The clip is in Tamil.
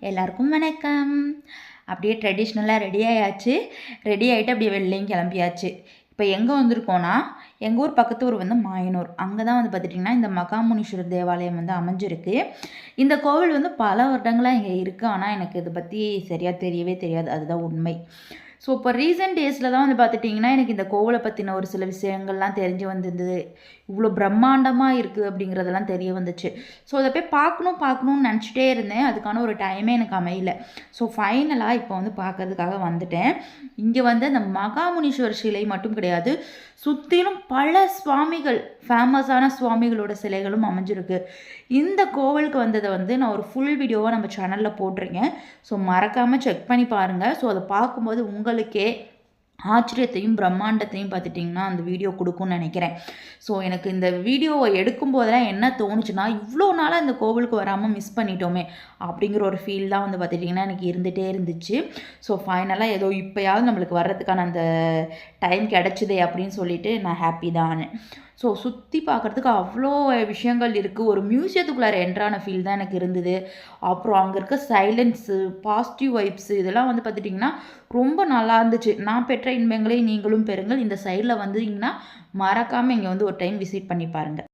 எல்லாருக்கும் வணக்கம். அப்படியே ட்ரெடிஷ்னலாக ரெடி ஆயாச்சு. ரெடி ஆகிட்டு அப்படியே வெளிலையும் கிளம்பியாச்சு. இப்போ எங்கே வந்திருக்கோன்னா, எங்கள் ஊர் பக்கத்து ஊர் வந்து மாயனூர். அங்கே தான் வந்து பார்த்துட்டிங்கன்னா இந்த மகாமுனீஸ்வரர் தேவாலயம் வந்து அமைஞ்சிருக்கு. இந்த கோவில் வந்து பல வருடங்களாக இங்கே இருக்குது. ஆனால் எனக்கு இதை பற்றி சரியாக தெரியவே தெரியாது. அதுதான் உண்மை. ஸோ இப்போ ரீசெண்ட் டேஸில் தான் வந்து பார்த்துட்டிங்கன்னா எனக்கு இந்த கோவிலை பற்றின ஒரு சில விஷயங்கள்லாம் தெரிஞ்சு வந்திருந்தது. இவ்வளோ பிரம்மாண்டமாக இருக்குது அப்படிங்கிறதெல்லாம் தெரிய வந்துச்சு. ஸோ அதை போய் பார்க்கணும்னு நினச்சிட்டே இருந்தேன். அதுக்கான ஒரு டைமே எனக்கு அமையல. ஸோ ஃபைனலாக இப்போ வந்து பார்க்கறதுக்காக வந்துட்டேன். இங்கே வந்து அந்த மகாமுனீஸ்வரர் சிலை மட்டும் கிடையாது, சுற்றிலும் பல சுவாமிகள், ஃபேமஸான சுவாமிகளோட சிலைகளும் அமைஞ்சிருக்கு. இந்த கோவிலுக்கு வந்ததை வந்து நான் ஒரு ஃபுல் வீடியோவாக நம்ம சேனலில் போட்டிருக்கேன். ஸோ மறக்காமல் செக் பண்ணி பாருங்கள். ஸோ அதை பார்க்கும்போது உங்களுக்கே ஆச்சரியத்தையும் பிரம்மாண்டத்தையும் பார்த்துட்டிங்கன்னா அந்த வீடியோ கொடுக்கும்னு நினைக்கிறேன். ஸோ எனக்கு இந்த வீடியோவை எடுக்கும்போதெல்லாம் என்ன தோணுச்சுன்னா, இவ்வளோ நாளாக இந்த கோவிலுக்கு வராமல் மிஸ் பண்ணிட்டோமே அப்படிங்கிற ஒரு ஃபீல் தான் வந்து பார்த்துட்டிங்கன்னா எனக்கு இருந்துகிட்டே இருந்துச்சு. ஸோ ஃபைனலாக ஏதோ இப்போயாவது நம்மளுக்கு வர்றதுக்கான அந்த டைம் கிடச்சிதே அப்படின்னு சொல்லிட்டு நான் ஹாப்பி தான். ஸோ சுற்றி பார்க்குறதுக்கு அவ்வளோ விஷயங்கள் இருக்குது. ஒரு மியூசியத்துக்குள்ளார என்ட்ரான ஃபீல் தான் எனக்கு இருந்தது. அப்புறம் அங்கே இருக்க சைலன்ஸு, பாசிட்டிவ் வைப்ஸு இதெல்லாம் வந்து பார்த்துட்டிங்கன்னா ரொம்ப நல்லா இருந்துச்சு. நான் பெற்ற இன்பங்களை நீங்களும் பெறுங்கள். இந்த சைடில் வந்தீங்கன்னா மறக்காமல் இங்கே வந்து ஒரு டைம் விசிட் பண்ணி பாருங்கள்.